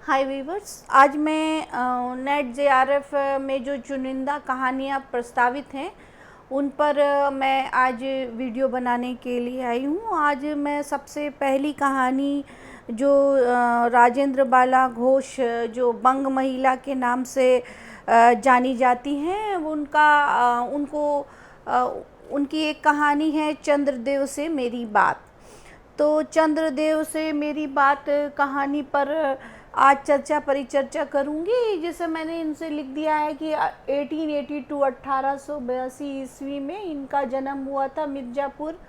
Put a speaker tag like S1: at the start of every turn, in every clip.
S1: हाय viewers, आज मैं net JRF में जो चुनिंदा कहानियाँ प्रस्तावित हैं उन पर मैं आज वीडियो बनाने के लिए आई हूँ। आज मैं सबसे पहली कहानी जो राजेंद्र बाला घोष जो बंग महिला के नाम से जानी जाती हैं उनकी एक कहानी है चंद्रदेव से मेरी बात। तो चंद्रदेव से मेरी बात कहानी पर आज चर्चा परिचर्चा करूंगी, जिसे मैंने इनसे लिख दिया है कि 1882 1882 ईस्वी में इनका जन्म हुआ था मिर्ज़ापुर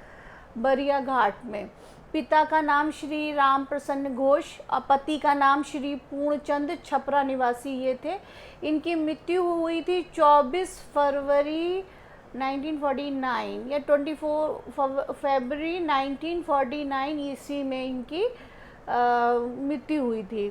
S1: बरिया घाट में। पिता का नाम श्री राम प्रसन्न घोष और पति का नाम श्री पूर्णचंद छपरा निवासी ये थे। इनकी मृत्यु हुई थी 24 फरवरी 1949 या 24 फरवरी 1949 ईस्वी में इनकी मृत्यु हुई थी।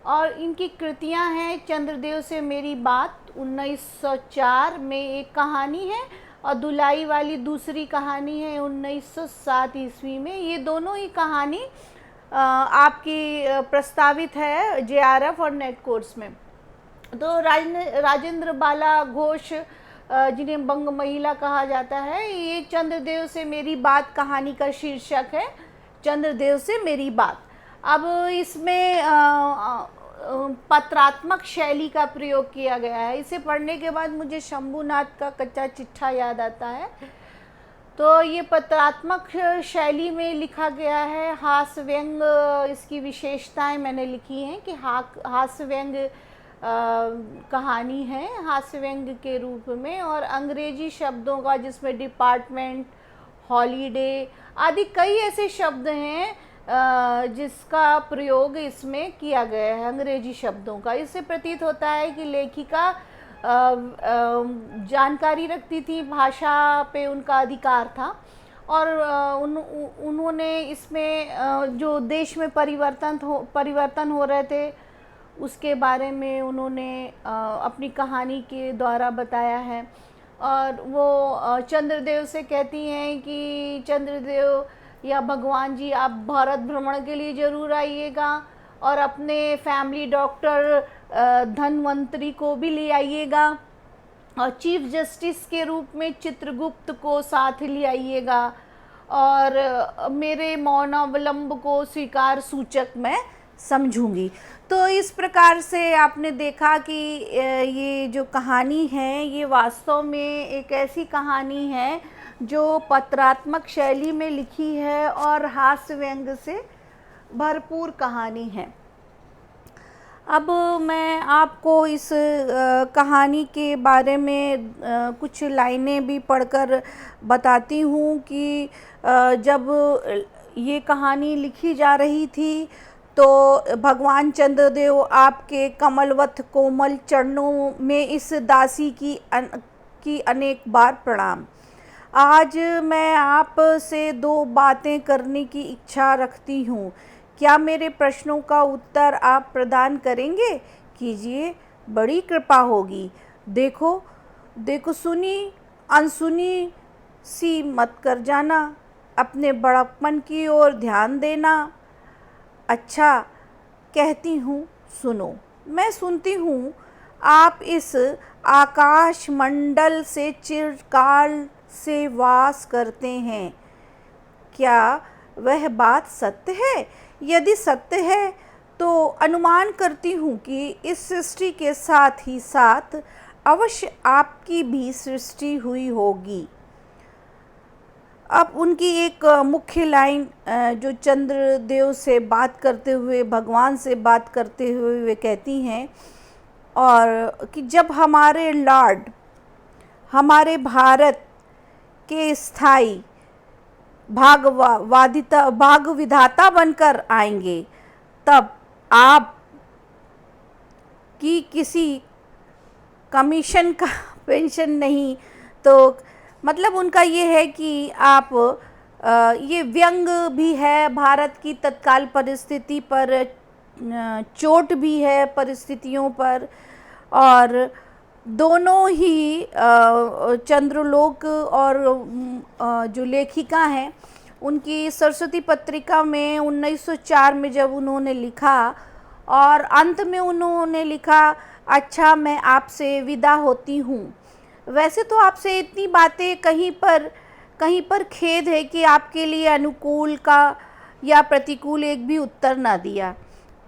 S1: और इनकी कृतियां हैं चंद्रदेव से मेरी बात 1904 में एक कहानी है और दुलाई वाली दूसरी कहानी है 1907 ईस्वी में। ये दोनों ही कहानी आपकी प्रस्तावित है जेआरएफ और नेट कोर्स में। तो राजेंद्र बाला घोष जिन्हें बंग महिला कहा जाता है, ये चंद्रदेव से मेरी बात कहानी का शीर्षक है, चंद्रदेव से मेरी बात। अब इसमें पत्रात्मक शैली का प्रयोग किया गया है। इसे पढ़ने के बाद मुझे शंभुनाथ का कच्चा चिट्ठा याद आता है। तो ये पत्रात्मक शैली में लिखा गया है। हास्य व्यंग इसकी विशेषताएं मैंने लिखी हैं कि हास्य व्यंग कहानी है हास्य व्यंग के रूप में, और अंग्रेजी शब्दों का जिसमें डिपार्टमेंट, हॉलीडे आदि कई ऐसे शब्द हैं जिसका प्रयोग इसमें किया गया है, अंग्रेजी शब्दों का। इससे प्रतीत होता है कि लेखिका जानकारी रखती थी, भाषा पे उनका अधिकार था, और उन्होंने इसमें जो देश में परिवर्तन हो रहे थे उसके बारे में उन्होंने अपनी कहानी के द्वारा बताया है। और वो चंद्रदेव से कहती हैं कि चंद्रदेव या भगवान जी, आप भारत भ्रमण के लिए ज़रूर आइएगा और अपने फैमिली डॉक्टर धनवंतरी को भी ले आइएगा, और चीफ जस्टिस के रूप में चित्रगुप्त को साथ ले आइएगा, और मेरे मौनावलंब को स्वीकार सूचक मैं समझूंगी। तो इस प्रकार से आपने देखा कि ये जो कहानी है ये वास्तव में एक ऐसी कहानी है जो पत्रात्मक शैली में लिखी है और हास्य व्यंग से भरपूर कहानी है। अब मैं आपको इस कहानी के बारे में कुछ लाइनें भी पढ़कर बताती हूँ कि जब ये कहानी लिखी जा रही थी तो भगवान चंद्रदेव आपके कमलवत कोमल चरणों में इस दासी की अनेक बार प्रणाम। आज मैं आप से दो बातें करने की इच्छा रखती हूँ। क्या मेरे प्रश्नों का उत्तर आप प्रदान करेंगे? कीजिए, बड़ी कृपा होगी। देखो सुनी अनसुनी सी मत कर जाना, अपने बड़प्पन की ओर ध्यान देना। अच्छा, कहती हूँ सुनो। मैं सुनती हूँ आप इस आकाश मंडल से चिरकाल से वास करते हैं। क्या वह बात सत्य है? यदि सत्य है तो अनुमान करती हूँ कि इस सृष्टि के साथ ही साथ अवश्य आपकी भी सृष्टि हुई होगी। अब उनकी एक मुख्य लाइन जो चंद्रदेव से बात करते हुए, भगवान से बात करते हुए वे कहती हैं, और कि जब हमारे लॉर्ड हमारे भारत के स्थायी भाग विधाता बनकर आएंगे, तब आप की किसी कमीशन का पेंशन नहीं। तो मतलब उनका ये है कि आप ये व्यंग भी है भारत की तत्काल परिस्थिति पर, चोट भी है परिस्थितियों पर, और दोनों ही चंद्रलोक और जो लेखिका हैं उनकी सरस्वती पत्रिका में 1904 में जब उन्होंने लिखा और अंत में उन्होंने लिखा, अच्छा मैं आपसे विदा होती हूँ। वैसे तो आपसे इतनी बातें कहीं पर खेद है कि आपके लिए अनुकूल का या प्रतिकूल एक भी उत्तर ना दिया,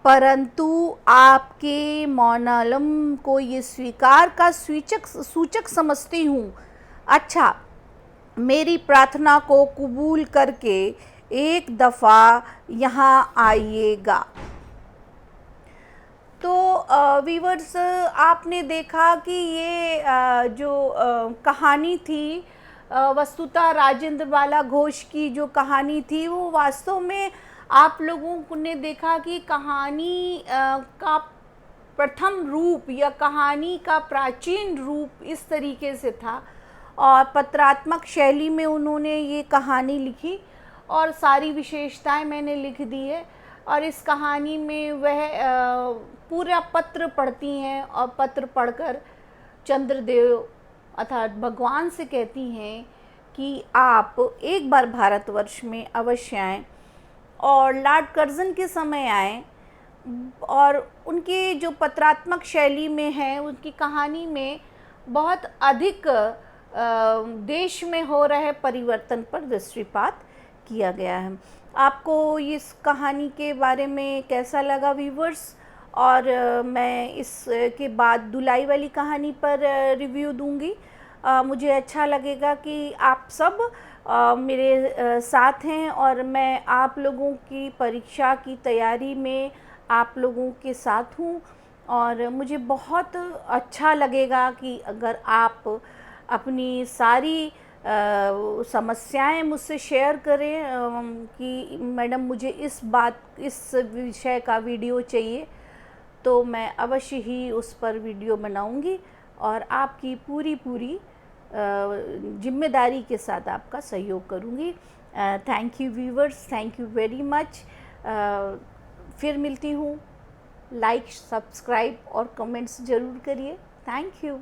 S1: परंतु आपके मौनालम को ये स्वीकार का सूचक समझती हूँ। अच्छा, मेरी प्रार्थना को कबूल करके एक दफ़ा यहाँ आइएगा। तो वीवर्स, आपने देखा कि ये जो कहानी थी, वस्तुतः राजेंद्र बाला घोष की जो कहानी थी, वो वास्तव में आप लोगों ने देखा कि कहानी का प्रथम रूप या कहानी का प्राचीन रूप इस तरीके से था, और पत्रात्मक शैली में उन्होंने ये कहानी लिखी और सारी विशेषताएं मैंने लिख दी है। और इस कहानी में वह पूरा पत्र पढ़ती हैं और पत्र पढ़कर चंद्रदेव अर्थात भगवान से कहती हैं कि आप एक बार भारतवर्ष में अवश्य आएँ और लॉर्ड कर्जन के समय आएँ, और उनके जो पत्रात्मक शैली में है, उनकी कहानी में बहुत अधिक देश में हो रहे परिवर्तन पर दृष्टिपात किया गया है। आपको इस कहानी के बारे में कैसा लगा वीवर्स? और मैं इस के बाद दुलाई वाली कहानी पर रिव्यू दूंगी। मुझे अच्छा लगेगा कि आप सब मेरे साथ हैं, और मैं आप लोगों की परीक्षा की तैयारी में आप लोगों के साथ हूँ, और मुझे बहुत अच्छा लगेगा कि अगर आप अपनी सारी समस्याएं मुझसे शेयर करें कि मैडम मुझे इस विषय का वीडियो चाहिए, तो मैं अवश्य ही उस पर वीडियो बनाऊंगी और आपकी पूरी जिम्मेदारी के साथ आपका सहयोग करूंगी। Thank you viewers, thank you very much. फिर मिलती हूँ। लाइक, सब्सक्राइब और कमेंट्स ज़रूर करिए। Thank you.